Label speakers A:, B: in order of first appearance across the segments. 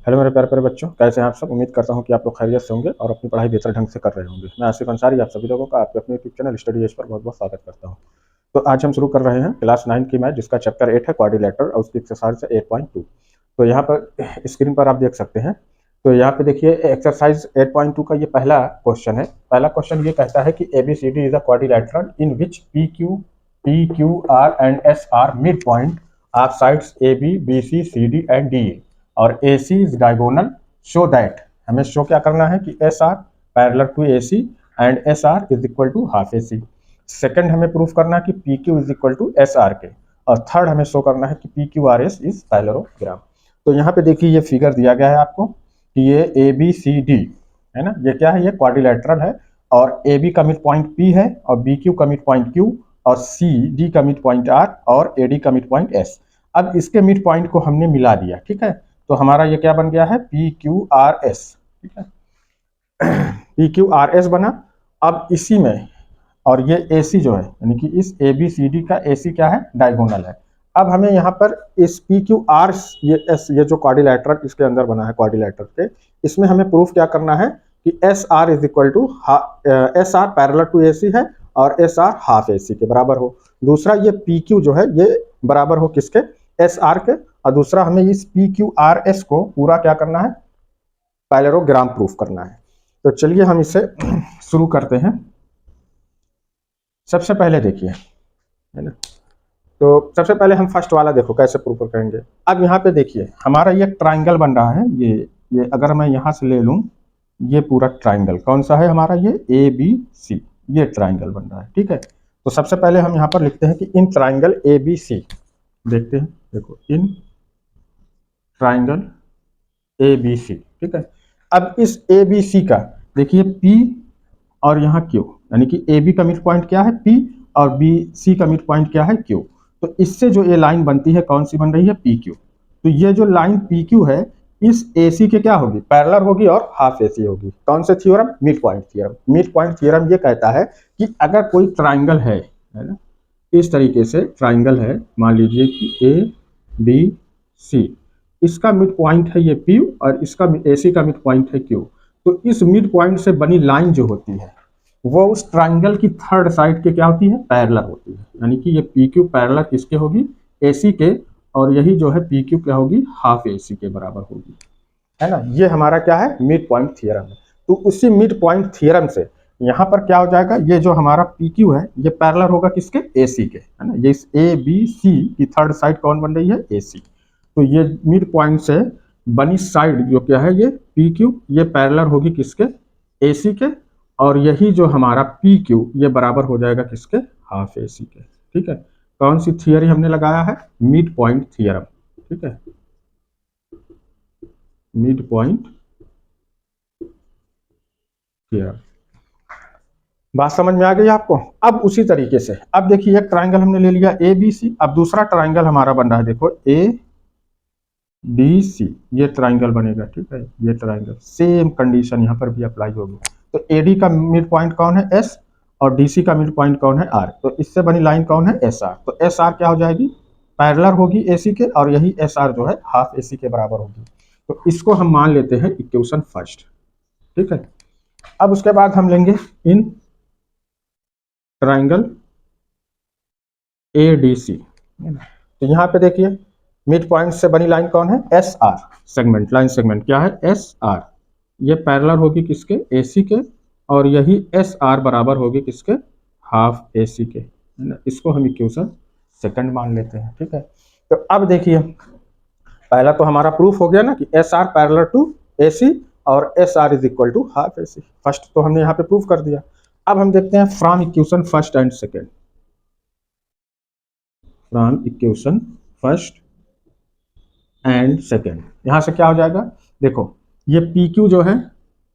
A: Hello मेरे प्यारे प्यारे बच्चों, कैसे हैं आप सब। उम्मीद करता हूं कि आप लोग खैरियत से होंगे और अपनी पढ़ाई बेहतर ढंग से कर रहे होंगे। मैं आसिफ अंसारी आप सभी लोगों का आपके अपने YouTube channel study as per बहुत बहुत स्वागत करता हूं। तो आज हम शुरू कर रहे हैं क्लास 9 की मैथ, जिसका चैप्टर 8 है क्वाड्रिलेटरल और उसकी एक्सरसाइज है 8.2। तो यहाँ पर स्क्रीन पर आप देख सकते हैं। तो यहाँ पे देखिए एक्सरसाइज 8.2 का ये पहला क्वेश्चन है। पहला क्वेश्चन ये कहता है कि ABCD is a quadrilateral in which PQR and SR mid point of sides AB BC CD and DA और AC is diagonal, show that. हमें शो क्या करना है कि SR parallel to AC and SR is equal to half AC। Second हमें proof करना है कि PQ is equal to SR के, और थर्ड हमें शो करना है कि PQRS इज पैरेललोग्राम। तो यहाँ पे देखिए ये फिगर दिया गया है आपको कि ये ABCD है ना, ये क्या है, ये क्वाड्रिलेटरल है और AB का मिड पॉइंट P है और BQ का मिड पॉइंट Q और CD का मिड पॉइंट R और AD का मिड पॉइंट S। अब इसके मिड पॉइंट को हमने मिला दिया, ठीक है। तो हमारा ये क्या बन गया है, PQRS, ठीक है। PQRS बना। अब इसी में और ये AC जो है, यानी कि इस ABCD का AC क्या है, डायगोनल है। अब हमें यहाँ पर इस PQR ये जो क्वाड्रिलेटरल इसके अंदर बना है क्वाड्रिलेटरल के, इसमें हमें प्रूफ क्या करना है कि SR is equal to SR parallel to AC है और SR हाफ AC के बराबर हो। दूसरा ये PQ जो है ये बराबर हो किसके, SR के। और दूसरा हमें इस PQRS को पूरा क्या करना है, पैरेललोग्राम प्रूफ करना है। तो चलिए हम इसे शुरू करते हैं। सबसे पहले देखिए, है ना, तो सबसे पहले हम फर्स्ट वाला देखो कैसे प्रूफ करेंगे। अब यहाँ पे देखिए हमारा ये ट्राइंगल बन रहा है, ये अगर मैं यहाँ से ले लूँ, ये पूरा ट्राइंगल कौन सा है हमारा, ये ABC, ये ट्राइंगल बन रहा है, ठीक है। तो सबसे पहले हम यहाँ पर लिखते हैं कि इन ट्राइंगल ABC, देखते हैं, देखो इन ट्राइंगल ABC, ठीक है। अब इस ABC का देखिए P और यहाँ Q, यानी कि AB का मिड पॉइंट क्या है P और BC का मिड पॉइंट क्या है Q। तो इससे जो ये लाइन बनती है कौन सी बन रही है, PQ। तो ये जो लाइन PQ है इस AC के क्या होगी, पैरेलल होगी और हाफ AC होगी। कौन से theorem, mid point theorem. Mid point theorem ये कहता है कि अगर कोई ट्राइंगल है ना, इस तरीके से ट्राइंगल है, मान लीजिए कि ABC, इसका मिड पॉइंट है ये P और इसका AC का मिड पॉइंट है Q। तो इस मिड पॉइंट से बनी लाइन जो होती है वो उस ट्राइंगल की थर्ड साइड के क्या होती है, पैरेलल होती है। यानी कि ये PQ पैरेलल किसके होगी, AC के, और यही जो है PQ क्या होगी, हाफ AC के बराबर होगी, है ना। ये हमारा क्या है, मिड पॉइंट थ्योरम है। तो उसी मिड पॉइंट थ्योरम से यहाँ पर क्या हो जाएगा, ये जो हमारा PQ है ये पैरेलल होगा किसके, AC के, है ना। ये इस ABC की थर्ड साइड कौन बन रही है, AC। तो ये मिड पॉइंट से बनी साइड जो क्या है ये PQ, ये पैरेलल होगी किसके, AC के, और यही जो हमारा PQ ये बराबर हो जाएगा किसके, हाफ AC के, ठीक है। कौन सी थियरी हमने लगाया है, मिड पॉइंट थ्योरम, ठीक है, मिड पॉइंट थ्योरम। बात समझ में आ गई आपको। अब उसी तरीके से अब देखिए एक ट्राइंगल हमने ले लिया ABC, अब दूसरा ट्राइंगल हमारा बन रहा है, देखो ABC, ये ट्राइंगल बनेगा, ठीक है। ये ट्राइंगल सेम कंडीशन यहाँ पर भी अप्लाई होगी। तो AD का मिड पॉइंट कौन है, S, और DC का मिड पॉइंट कौन है, R। तो इससे बनी लाइन कौन है, SR। तो SR क्या हो जाएगी, पैरेलल होगी AC के, और यही SR जो है हाफ AC के बराबर होगी। तो इसको हम मान लेते हैं इक्वेशन फर्स्ट, ठीक है। अब उसके बाद हम लेंगे इन ट्राइंगल ADC। तो यहाँ पे देखिए मिड पॉइंट से बनी लाइन कौन है, SR सेगमेंट, लाइन सेगमेंट क्या है, SR। ये पैरेलल होगी किसके, AC के, और यही SR बराबर होगी किसके, हाफ AC के, है ना। इसको हम इक्वेशन सेकंड मान लेते हैं, ठीक है। तो अब देखिए पहला तो हमारा प्रूफ हो गया ना कि SR पैरेलल टू AC और SR is equal to half AC। First तो हमने यहाँ पे प्रूफ कर दिया। अब हम देखते हैं from equation first and second, from equation first and second. यहाँ से क्या हो जाएगा, देखो ये PQ जो है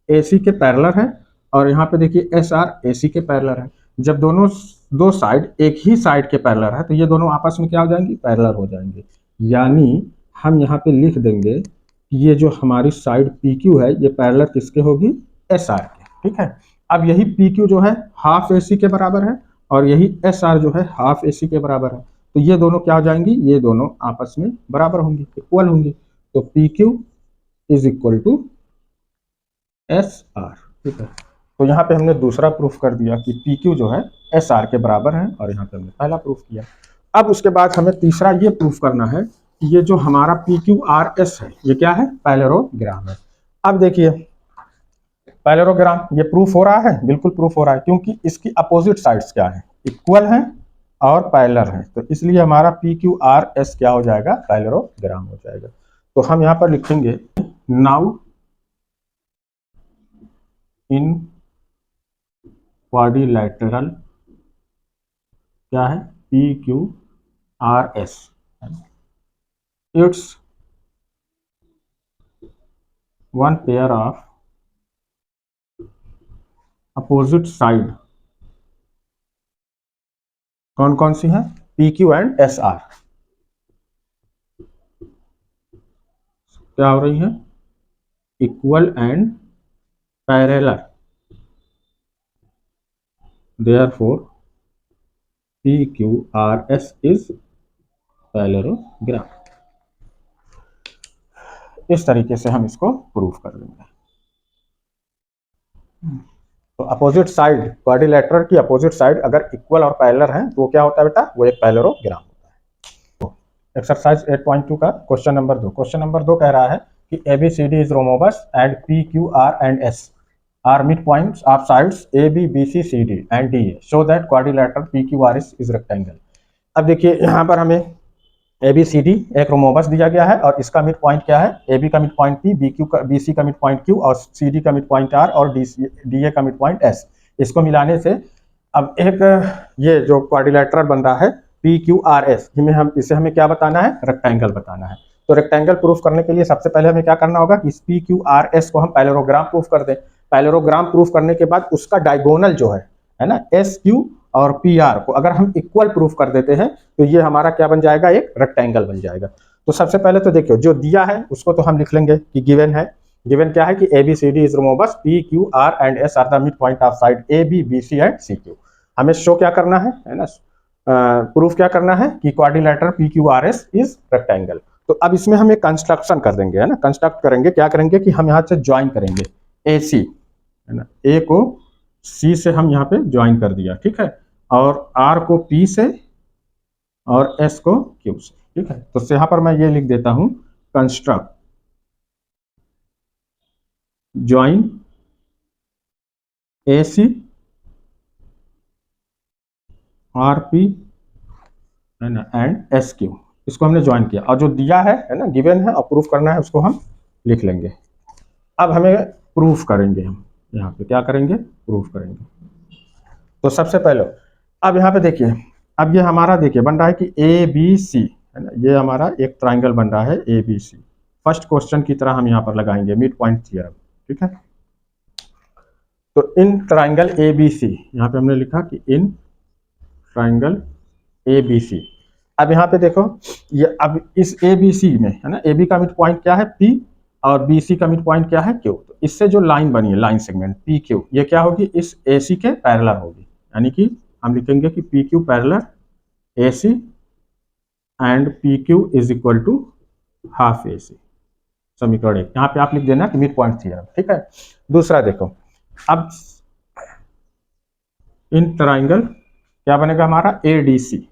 A: AC के पैरेलल है, और यहाँ पे देखिए SR AC के पैरेलल है। जब दोनों दो साइड एक ही साइड के पैरेलल है तो ये दोनों आपस में क्या हो जाएंगी, पैरेलल हो जाएंगे। यानी हम यहाँ पे लिख देंगे कि ये जो हमारी साइड PQ है ये पैरेलल किसके होगी, SR के, ठीक है। अब यही PQ जो है हाफ AC के बराबर है और यही SR जो है हाफ AC के बराबर है। तो ये दोनों क्या हो जाएंगी, ये दोनों आपस में बराबर होंगी, इक्वल होंगी। तो PQ is equal to S R. ठीक है, तो यहाँ पे हमने दूसरा प्रूफ कर दिया कि पी क्यू जो है एस आर के बराबर है, और यहाँ पे हमने पहला प्रूफ किया। अब उसके बाद हमें तीसरा ये प्रूफ करना है कि ये जो हमारा पी क्यू आर एस है ये क्या है, पैरेललोग्राम है। अब देखिए पैरेललोग्राम ये प्रूफ हो रहा है, बिल्कुल प्रूफ हो रहा है, क्योंकि इसकी अपोजिट साइड्स क्या है, इक्वल है और पैरेलल है, तो इसलिए हमारा पी क्यू आर एस क्या हो जाएगा, पैरेललोग्राम हो जाएगा। तो हम यहाँ पर लिखेंगे नाउ इन क्वाड्रिलैटरल क्या है, P Q R S, it's one pair of opposite side, कौन कौन सी है, P Q and S R, क्या हो रही है, equal and parallel, therefore PQRS is parallelogram. इस तरीके से हम इसको प्रूफ कर लेंगे। तो अपोजिट साइड, क्वाड्रिलैटरल की अपोजिट साइड अगर इक्वल और पैरेलल है तो वो क्या होता है बेटा, वो एक पैरेललोग्राम होता है। तो एक्सरसाइज 8.2 का क्वेश्चन नंबर 2, क्वेश्चन नंबर 2 कह रहा है कि ABCD is rhombus and PQR and S are midpoints of sides AB, BC, CD and DA so that quadrilateral PQRS is rectangle। अब देखिए यहाँ पर हमें ABCD एक रोमोबस दिया गया है और इसका मिड पॉइंट क्या है, AB का मिड पॉइंट P, BC का मिड पॉइंट Q और CD का मिड पॉइंट R और DA का मिड पॉइंट S। इसको मिलाने से अब एक ये जो क्वाड्रिलैटरल बन रहा है PQRS, इसे हमें क्या बताना है, रेक्टेंगल बताना है। तो रेक्टेंगल प्रूफ करने के लिए सबसे पहले हमें क्या करना होगा कि इस PQRS को हम पैरेललोग्राम प्रूफ कर दें। पैरेललोग्राम प्रूफ करने के बाद उसका डायगोनल जो है ना, SQ और PR को अगर हम इक्वल प्रूफ कर देते हैं तो ये हमारा क्या बन जाएगा, एक रेक्टेंगल बन जाएगा। तो सबसे पहले तो देखियो जो दिया है उसको तो हम लिख लेंगे कि गिवन है, गिवन क्या है कि ABCD is rhombus PQR and S are the mid point of side AB, BC and CQ। हमें शो क्या करना है ना, प्रूफ क्या करना है कि क्वाड्रिलैटरल PQRS इज रेक्टेंगल। तो अब इसमें हम एक कंस्ट्रक्शन कर देंगे, है ना, कंस्ट्रक्ट करेंगे, क्या करेंगे कि हम यहाँ से ज्वाइन करेंगे AC, है ना, A को C से हम यहाँ पे ज्वाइन कर दिया, ठीक है, और R को P से और S को Q से, ठीक है। तो यहाँ पर मैं ये लिख देता हूं कंस्ट्रक्ट ज्वाइन AC RP, है ना, एंड SQ, इसको हमने ज्वाइन किया और जो दिया है ना, गिवन है और प्रूफ करना है उसको हम लिख लेंगे। अब हमें प्रूफ करेंगे, हम यहाँ पे क्या करेंगे, प्रूफ करेंगे। तो सबसे पहले अब यहाँ पे देखिए, अब ये हमारा देखिए बन रहा है कि ABC, है ना, ये हमारा एक ट्राइंगल बन रहा है ABC। फर्स्ट क्वेश्चन की तरह हम यहाँ पर लगाएंगे मिड पॉइंट थ्योरम, ठीक है। तो इन ट्राइंगल ABC, यहाँ पे हमने लिखा कि इन ट्राइंगल ABC। अब यहाँ पे देखो ये, अब इस ABC में, है ना, AB का मिड पॉइंट क्या है P और BC का मिड पॉइंट क्या है Q। तो इससे जो लाइन बनी है, लाइन सेगमेंट PQ, ये क्या होगी, इस AC के पैरेलल होगी, यानी कि हम लिखेंगे कि PQ parallel AC and PQ is equal to half AC। समीकरण 1 यहाँ पे आप लिख देना कि मिड पॉइंट थ्योरम, ठीक है। दूसरा देखो, अब इन ट्राइंगल क्या बनेगा हमारा ADC,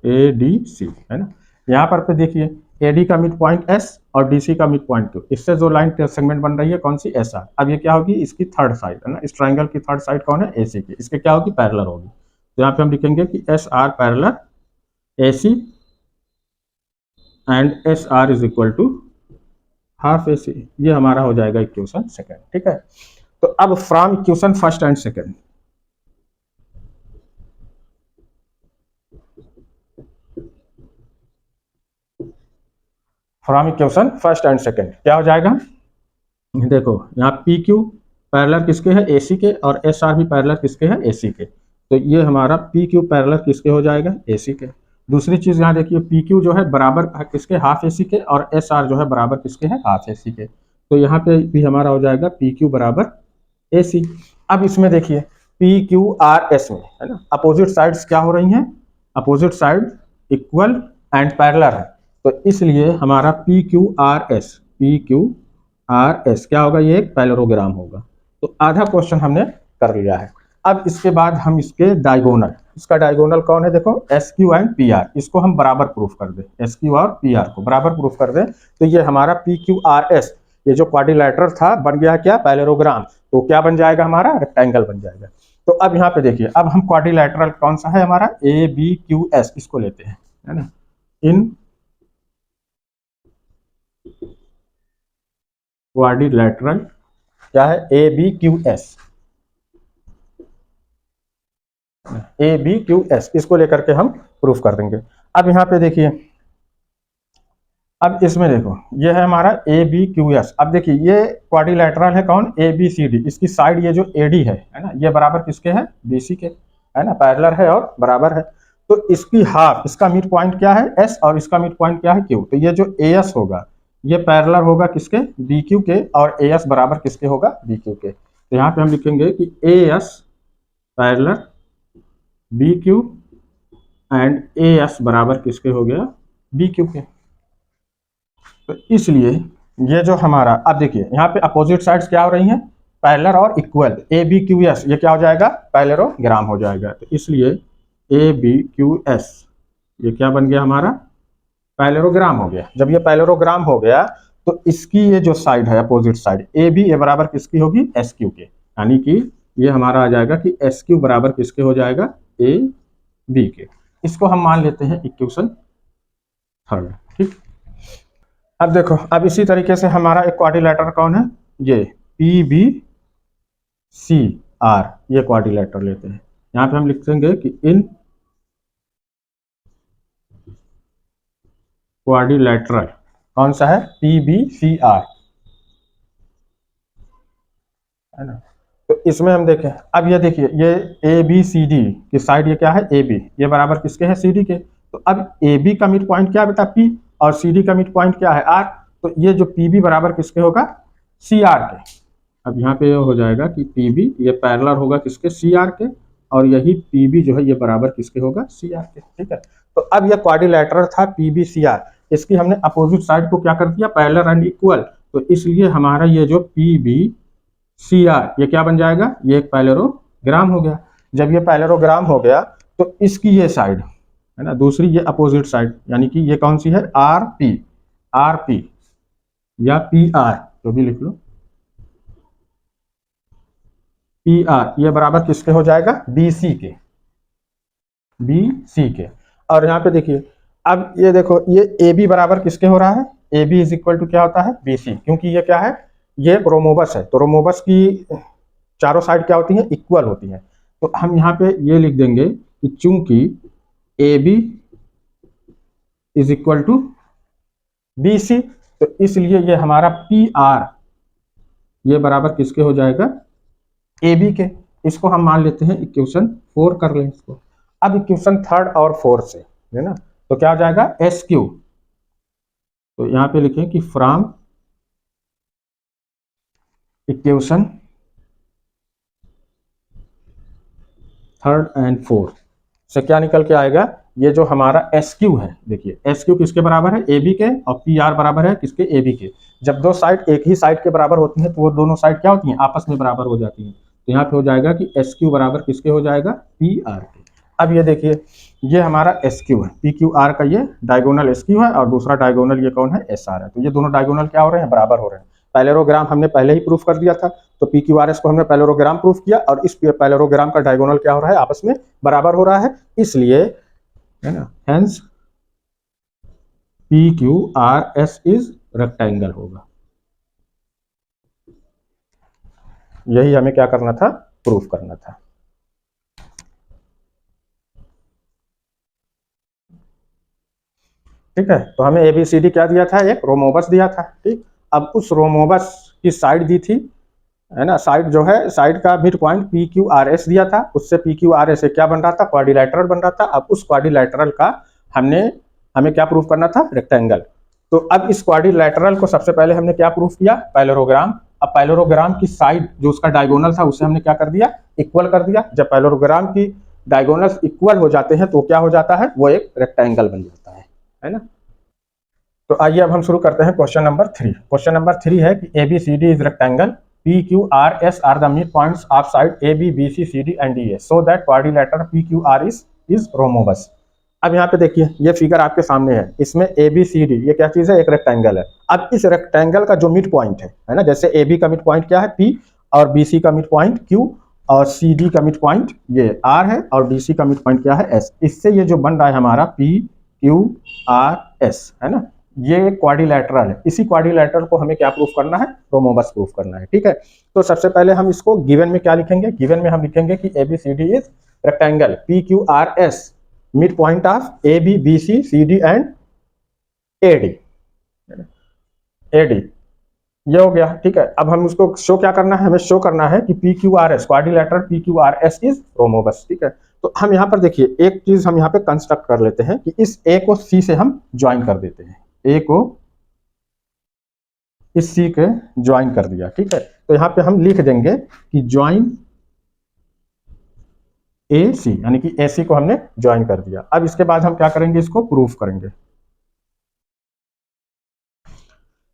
A: है ना, यहाँ पर पे देखिए AD का मिड पॉइंट S और DC का मिड पॉइंट Q, इससे जो लाइन सेगमेंट बन रही है कौन सी, SR। अब ये क्या होगी, इसकी थर्ड साइड, है ना, इस ट्राइंगल की थर्ड साइड कौन है, AC की, इसके क्या होगी, पैरेलल होगी। तो यहाँ पे हम लिखेंगे कि SR parallel AC and SR is equal to half AC। ये हमारा हो जाएगा इक्वेशन सेकंड, ठीक है। तो अब from equation first and second, from equation first and second क्या हो जाएगा, देखो यहाँ PQ पैरेलल किसके है, AC के, और SR भी पैरेलल किसके है, AC के। तो ये हमारा PQ पैरेलल किसके हो जाएगा, AC के। दूसरी चीज यहाँ देखिए PQ जो है बराबर किसके, हाफ AC के, और SR जो है बराबर किसके है, हाफ AC के। तो यहाँ पे भी हमारा हो जाएगा PQ बराबर AC। अब इसमें देखिए PQRS में, है ना, अपोजिट साइड्स क्या हो रही हैं, opposite side equal and parallel है। तो इसलिए हमारा PQRS आर एस क्या होगा, ये एक पैरेललोग्राम होगा। तो आधा क्वेश्चन हमने कर लिया है। अब इसके बाद हम इसके डायगोनल, इसका डायगोनल कौन है, देखो S Q and P R, इसको हम बराबर प्रूफ कर दें, एस क्यू और पी आर को बराबर प्रूफ कर दें, तो ये हमारा पी क्यू आर एस, ये जो क्वाड्रिलैटरल था बन गया क्या, पैरेललोग्राम। तो क्या बन जाएगा हमारा, रेक्टेंगल बन जाएगा। तो अब यहाँ पे देखिए, अब हम क्वाड्रिलैटरल कौन सा है हमारा, ए बी क्यू एस, इसको लेते हैं, है ना। इन क्वाड्रिलैटरल क्या है, A B Q S, A B Q S, इसको लेकर के हम प्रूफ कर देंगे। अब यहाँ पे देखिए, अब इसमें देखो ये है हमारा ए बी क्यू एस। अब देखिए ये क्वाड्रिलैटरल है कौन, ए बी सी डी, इसकी साइड ये जो ए डी है ना, ये बराबर किसके है, बी सी के, है ना, पैरेलल है और बराबर है। तो इसकी हाफ, इसका मिड पॉइंट क्या है एस, और इसका मिड पॉइंट क्या है क्यू। तो ये जो ए एस होगा ये पैरेलल होगा किसके, बी क्यू के, और ए एस बराबर किसके होगा, बी क्यू के। तो यहाँ पे हम लिखेंगे कि A S parallel B Q and A S बराबर किसके हो गया, बी क्यू के। तो इसलिए ये जो हमारा, अब देखिए यहाँ पे अपोजिट साइड्स क्या हो रही हैं, पैरेलल और equal, A B Q S, ये क्या हो जाएगा, पैरेललोग्राम हो जाएगा। तो इसलिए ए बी क्यू एस ये क्या बन गया हमारा, पैरेललोग्राम हो गया। जब ये पैरेललोग्राम हो गया तो इसकी ये जो साइड है अपोजिट साइड ए बी, ये बराबर किसकी होगी, एस क्यू के, यानी कि ये हमारा आ जाएगा कि एस क्यू बराबर किसके हो जाएगा, ए बी के। इसको हम मान लेते हैं इक्वेशन थर्ड, ठीक। अब देखो, अब इसी तरीके से हमारा एक क्वाड्रिलैटरल कौन है, ये पी बी सी आर, ये क्वाड्रिलैटरल लेते हैं। यहाँ पे हम लिखेंगे कि इन क्वाड्रिलैटरल कौन सा है, पी बी सी आर, है ना। तो इसमें हम देखें, अब ये देखिए ये ए बी सी डी की साइड ये क्या है, ए बी, ये बराबर किसके है, सी डी के। तो अब ए बी का मिड पॉइंट क्या है बेटा, पी, और सी डी का मिड पॉइंट क्या है, आर। तो ये जो पी बी बराबर किसके होगा, सी आर के। अब यहाँ पे हो जाएगा कि पी बी ये पैरेलल होगा किसके, सी आर के, और यही पी बी जो है ये बराबर किसके होगा, सी आर के, ठीक है। तो अब ये क्वाड्रिलैटरल था पी बी सी आर, इसकी हमने अपोजिट साइड को क्या कर दिया, पैरेलल एंड इक्वल। तो इसलिए हमारा ये जो पी बी सी आर ये क्या बन जाएगा, ये एक पैरेललोग्राम हो गया। जब ये पैरेललोग्राम हो गया तो इसकी ये साइड है ना, दूसरी ये अपोजिट साइड, यानी कि ये कौन सी है, आर पी या पी आर, जो भी लिख लो, पी आर ये बराबर किसके हो जाएगा, बी सी के। और यहाँ पे देखिए, अब ये देखो ये ए बी बराबर किसके हो रहा है, A B is equal to क्या होता है, बी सी, क्योंकि ये क्या है, ये रोमोबस है। तो रोमोबस की चारों साइड क्या होती हैं, इक्वल होती हैं। तो हम यहाँ पे ये लिख देंगे कि चूंकि A B is equal to B C, तो इसलिए ये हमारा पी आर ये बराबर किसके हो जाएगा, ए बी के। इसको हम मान लेते हैं इक्वेशन 4 कर लें इसको। अब इक्वेशन 3 और 4 से, है ना, तो क्या हो जाएगा, एस क्यू। तो यहाँ पे लिखें कि फ्रॉम इक्वेशन 3 एंड 4 से क्या निकल के आएगा, ये जो हमारा एस क्यू है, देखिए एस क्यू किसके बराबर है, ए बी के, और पी आर बराबर है किसके, ए बी के। जब दो साइड एक ही साइड के बराबर होती हैं तो वो दोनों साइड क्या होती हैं, आपस में बराबर हो जाती हैं। तो यहाँ पे हो जाएगा कि एस क्यू बराबर किसके हो जाएगा, पी आर के। अब ये देखिए ये हमारा एस क्यू है, पी क्यू आर का ये डायगोनल एस क्यू है, और दूसरा डायगोनल ये कौन है, एस आर है। तो ये दोनों डायगोनल क्या हो रहे हैं, बराबर हो रहे हैं। पैरेललोग्राम हमने पहले ही प्रूफ कर दिया था, तो पी क्यू आर एस को हमने पैरेललोग्राम प्रूफ किया, और इस पैरेललोग्राम का डायगोनल क्या हो रहा है, आपस में बराबर हो रहा है, इसलिए, है ना, hence P Q R S is rectangle होगा। यही हमें क्या करना था, प्रूफ करना था। ठीक है, तो हमें एबीसीडी क्या दिया था, एक रोमोबस दिया था, ठीक। अब उस रोमोबस की साइड दी थी, है ना, साइड जो है, साइड का mid point P Q R S दिया था, उससे पी क्यू आर एस से क्या बन रहा था, क्वाड्रिलैटरल बन रहा था। अब उस क्वाड्रिलैटरल का हमें क्या प्रूफ करना था, रेक्टेंगल। तो अब इस क्वाड्रिलैटरल को सबसे पहले हमने क्या प्रूफ किया, पैरेललोग्राम। अब पैरेललोग्राम की साइड जो उसका डायगोनल था उसे हमने क्या कर दिया, इक्वल कर दिया। जब पैरेललोग्राम की डायगोनल्स इक्वल हो जाते हैं तो क्या हो जाता है, वो एक रेक्टेंगल बन जाता है ना। तो आइए अब हम शुरू करते हैं क्वेश्चन नंबर 3। क्वेश्चन नंबर 3 है कि A B C D is rectangle, P Q R S are the mid points of side A B B C C D and D A, so that quadrilateral P Q R is rhombus. अब यहाँ पे देखिए ये figure आपके सामने है, इसमें ए B C D ये क्या चीज है, एक रेक्टेंगल है। अब इस रेक्टेंगल का जो मिड पॉइंट है ना, जैसे ए बी का मिड पॉइंट क्या है पी, और बी सी का मिड पॉइंट क्यू, और सी डी का मिड पॉइंट ये आर है, और डी सी का मिड पॉइंट क्या है एस। इससे ये जो बन रहा है हमारा पी क्यू आर एस है ना, ये क्वाड्रिलेटरल है। इसी क्वाड्रिलेटरल को हमें क्या प्रूफ करना है, रोमोबस प्रूफ करना है। ठीक है, तो सबसे पहले हम इसको गिवन में क्या लिखेंगे, गिवन में हम लिखेंगे कि A B C D is rectangle, P Q R S mid point of A B B C C D and A D, A D ये हो गया। ठीक है, अब हम उसको शो क्या करना है, हमें शो करना है कि P Q R S quadrilateral P Q R S is rhombus. ठीक है, तो हम यहाँ पर देखिए एक चीज हम यहाँ पे कंस्ट्रक्ट कर लेते हैं कि इस ए को सी से हम ज्वाइन कर देते हैं, ए को इस सी के ज्वाइन कर दिया। ठीक है, तो यहाँ पे हम लिख देंगे कि ज्वाइन ए सी, यानी कि ए सी को हमने ज्वाइन कर दिया। अब इसके बाद हम क्या करेंगे, इसको प्रूफ करेंगे।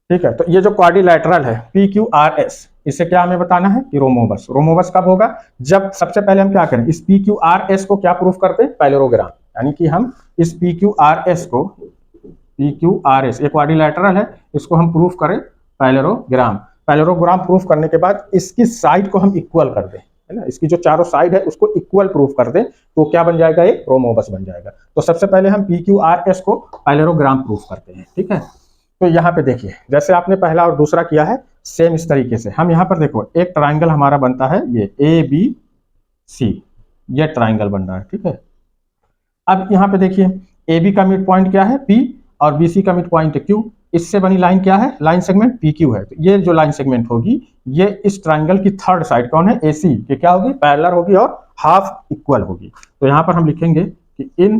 A: ठीक है, तो ये जो क्वाड्रिलेटरल है पी क्यू आर एस, इसे क्या हमें बताना है कि रोमोबस। रोमोबस कब होगा, जब सबसे पहले हम क्या करें, इस पी क्यू आर एस को क्या प्रूफ करते हैं, पैरेललोग्राम। यानी कि हम इस पी क्यू आर एस को, पी क्यू आर एस ये क्वाड्रिलेटरल है, इसको हम प्रूफ करें पैरेललोग्राम। पैरेललोग्राम प्रूफ करने के बाद इसकी साइड को हम इक्वल कर दें, है ना, इसकी जो चारों साइड है उसको इक्वल प्रूफ कर दें, तो क्या बन जाएगा, एक रोमोबस बन जाएगा। तो सबसे पहले हम पी क्यू आर एस को पैरेललोग्राम प्रूफ करते हैं। ठीक है, तो यहाँ पे देखिए जैसे आपने पहला और दूसरा किया है सेम इस तरीके से हम यहाँ पर देखो एक ट्राइंगल हमारा बनता है, ये ए बी सी, ये ट्राइंगल बन रहा है। ठीक है, अब यहाँ पे देखिए ए बी का मिड पॉइंट क्या है पी, और बी सी का मिड पॉइंट है क्यू, इससे बनी लाइन क्या है, लाइन सेगमेंट पी क्यू है। तो ये जो लाइन सेगमेंट होगी ये इस ट्राइंगल की थर्ड साइड कौन है, ए सी, ये क्या होगी, पैरेलल होगी और हाफ इक्वल होगी। तो यहाँ पर हम लिखेंगे कि इन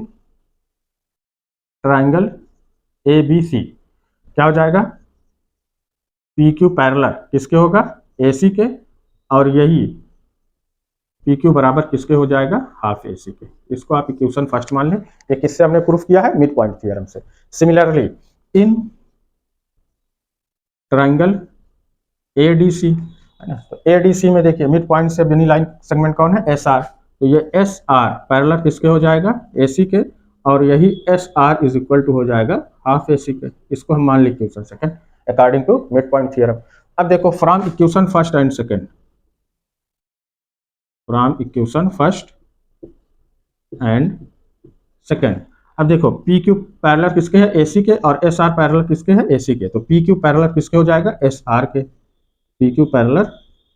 A: ट्राइंगल ए बी सी क्या हो जाएगा, पी क्यू पैरेलल किसके होगा, ए सी के, और यही पी क्यू बराबर किसके हो जाएगा, हाफ ए सी के। इसको आप इक्वेशन फर्स्ट मान लें, ये किससे हमने प्रूफ किया है, मिड पॉइंट थ्योरम से। Similarly in triangle A D C है ना, तो ए डी सी में देखिए मिड पॉइंट से बनी लाइन सेगमेंट कौन है, एस आर, तो ये एस आर पैरेलल किसके हो जाएगा, ए सी के, और यही S R is equal to हो जाएगा हाफ ए सी के। इसको हम मान ली equation second according to mid point theorem. अब देखो from equation first and second, from equation first and second, अब देखो पी क्यू पैरेलल किसके है, ए सी के, और एस आर पैरेलल किसके है, ए सी के। तो पी क्यू पैरेलल किसके हो जाएगा, एस आर के, P Q parallel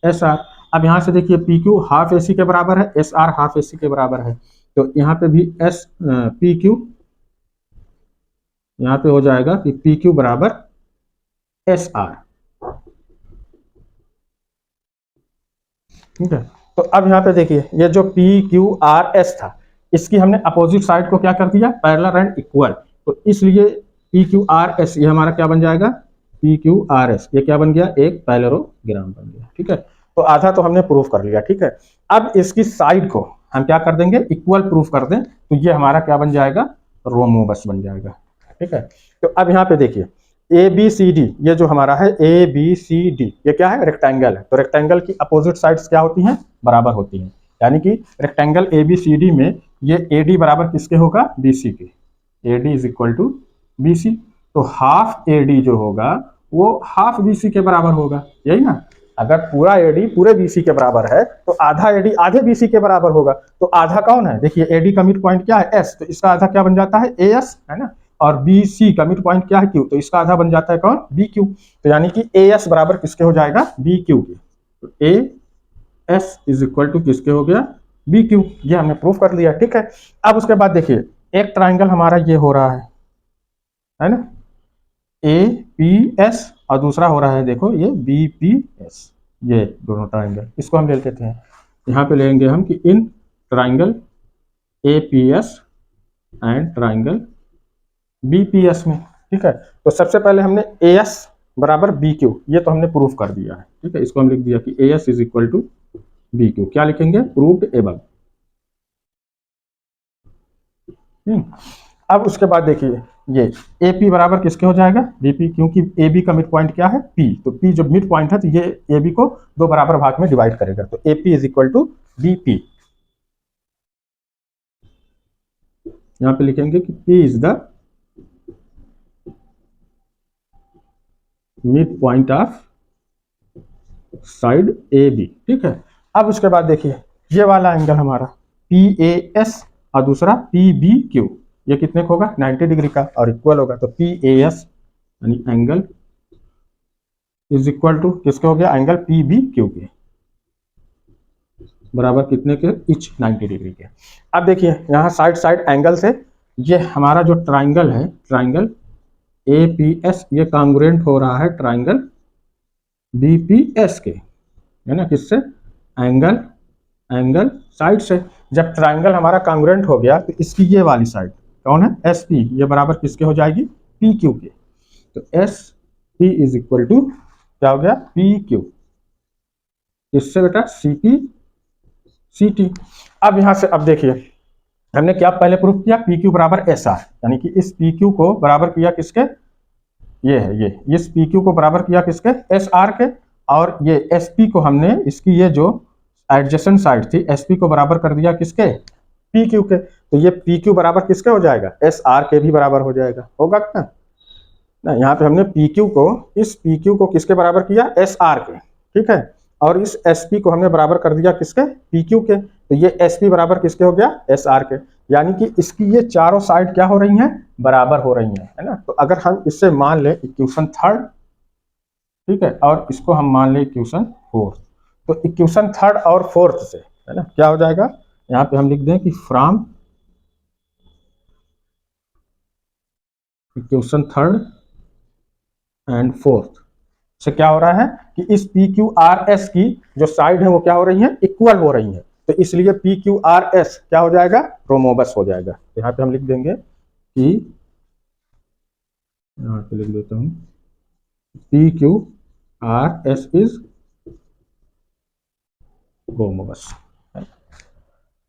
A: S R. अब यहाँ से देखिए P Q half A C के बराबर है, S R half A C के बराबर है, तो यहाँ पे भी एस पी क्यू यहाँ पे हो जाएगा कि पी क्यू बराबर एस आर। ठीक है, तो अब यहाँ पे देखिए ये जो पी क्यू आर एस था, इसकी हमने अपोजिट साइड को क्या कर दिया, पैरेलल एंड इक्वल। तो इसलिए पी क्यू आर एस ये हमारा क्या बन जाएगा, पी क्यू आर एस ये क्या बन गया, एक पैरेललोग्राम बन गया। ठीक है, तो आधा तो हमने प्रूफ कर लिया। ठीक है, अब इसकी साइड को हम क्या कर देंगे, इक्वल प्रूफ कर दें, तो ये हमारा क्या बन जाएगा, रोमोबस बन जाएगा। ठीक है, तो अब यहाँ पे देखिए ए बी सी डी, ये जो हमारा है ए बी सी डी ये क्या है, रेक्टेंगल है। तो रेक्टेंगल की अपोजिट साइड्स क्या होती हैं, बराबर होती हैं। यानी कि rectangle A B C D में ये ए डी बराबर किसके होगा, बी सी के, A D is equal to B C. तो हाफ ए डी जो होगा वो हाफ बी सी के बराबर होगा, यही ना। अगर पूरा एडी पूरे बीसी के बराबर है तो आधा एडी आधे बीसी के बराबर होगा। तो आधा कौन है, देखिए एडी का मिड पॉइंट क्या है, एस, तो इसका आधा क्या बन जाता है, ए एस, है ना। और बीसी का मिड पॉइंट क्या है, क्यू, तो इसका आधा बन जाता है कौन, बी क्यू। तो यानी कि ए एस बराबर किसके हो जाएगा, बी क्यू के। तो A S is equal to किसके हो गया, बी क्यू। ये हमने प्रूफ कर लिया। ठीक है, अब उसके बाद देखिए एक ट्राइंगल हमारा ये हो रहा है ना, ए पी एस, और दूसरा हो रहा है देखो ये बी पी एस, ये दोनों ट्राइंगल। इसको हम ले लेते हैं, यहाँ पे लेंगे हम कि in triangle A P S and triangle B P S में। ठीक है, तो सबसे पहले हमने ए एस बराबर बी क्यू, ये तो हमने प्रूफ कर दिया है। ठीक है, इसको हम लिख दिया कि A S is equal to B Q. क्या लिखेंगे, प्रूव्ड एबव। अब उसके बाद देखिए ये ए पी बराबर किसके हो जाएगा, बी पी, क्योंकि ए बी का मिड पॉइंट क्या है पी, तो पी जो मिड पॉइंट है तो ये ए बी को दो बराबर भाग में डिवाइड करेगा, तो A P is equal to B P. यहां पे लिखेंगे कि P is the mid point of side A B. ठीक है, अब उसके बाद देखिए ये वाला एंगल हमारा पी ए एस और दूसरा पी बी क्यू, ये कितने का होगा 90 डिग्री का और इक्वल होगा, तो पी ए एस यानी एंगल इज इक्वल टू किसके हो गया, एंगल पी बी क्यू के, बराबर कितने के, इच 90 डिग्री के। अब देखिए यहाँ साइड साइड एंगल से ये हमारा जो ट्राइंगल है, ट्राइंगल ए पी एस, ये कांग्रुएंट हो रहा है ट्राइंगल बी पी एस के, है ना, किससे, एंगल एंगल साइड से। जब ट्राइंगल हमारा कांग्रुएंट हो गया तो इसकी ये वाली साइड कौन है, एस पी, ये बराबर किसके हो जाएगी, पी क्यू के, तो S P is equal to क्या हो गया, पी क्यू, इससे बेटा सी पी सी टी। अब यहां से अब देखिए हमने क्या पहले प्रूफ किया, पी क्यू बराबर एस आर, यानी कि इस पी क्यू को बराबर किया किसके, ये है ये, इस पी क्यू को बराबर किया किसके, एस आर के, और ये एस पी को हमने इसकी ये जो एडजेसेंट साइड थी एस पी को बराबर कर दिया किसके, पी क्यू के, तो ये पी क्यू बराबर किसके हो जाएगा, एस आर के भी बराबर हो जाएगा, होगा क्या ना। यहाँ पे हमने पी क्यू को, इस पी क्यू को किसके बराबर किया, एस आर के, ठीक है, और इस एस पी को हमने बराबर कर दिया किसके, पी क्यू के, तो ये एस पी बराबर किसके हो गया, एस आर के, यानी कि इसकी ये चारों साइड क्या हो रही हैं, बराबर हो रही हैं, है ना। तो अगर हम इससे मान ले इक्वेशन थर्ड, ठीक है, और इसको हम मान ले इक्वेशन फोर्थ, तो इक्वेशन थर्ड और फोर्थ से, है ना, क्या हो जाएगा, यहाँ पे हम लिख दें कि from equation third and fourth से क्या हो रहा है कि इस पी क्यू आर एस की जो साइड है वो क्या हो रही है, इक्वल हो रही है, तो इसलिए पी क्यू आर एस क्या हो जाएगा, होमोबस हो जाएगा। तो यहाँ पे हम लिख देंगे कि, यहाँ पे लिख देता हूँ P Q R S is rhombus.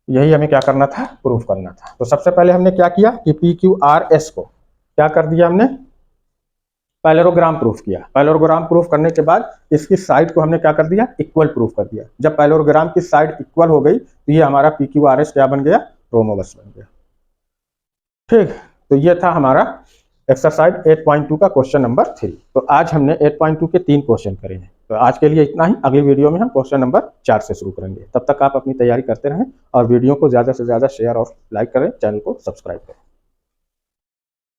A: यही हमें क्या करना था, प्रूफ करना था। तो सबसे पहले हमने क्या किया कि पी क्यू आर एस को क्या कर दिया, हमने पैरेललोग्राम प्रूफ किया। पैरेललोग्राम प्रूफ करने के बाद इसकी साइड को हमने क्या कर दिया, इक्वल प्रूफ कर दिया। जब पैरेललोग्राम की साइड इक्वल हो गई तो ये हमारा पी क्यू आर एस क्या बन गया, होमोबस बन गया। ठीक, तो ये था हमारा एक्सरसाइज 8.2 का क्वेश्चन नंबर 3। तो आज हमने 8.2 के 3 क्वेश्चन करे हैं। तो आज के लिए इतना ही, अगली वीडियो में हम क्वेश्चन नंबर 4 से शुरू करेंगे। तब तक आप अपनी तैयारी करते रहें और वीडियो को ज़्यादा से ज़्यादा शेयर और लाइक करें, चैनल को सब्सक्राइब करें।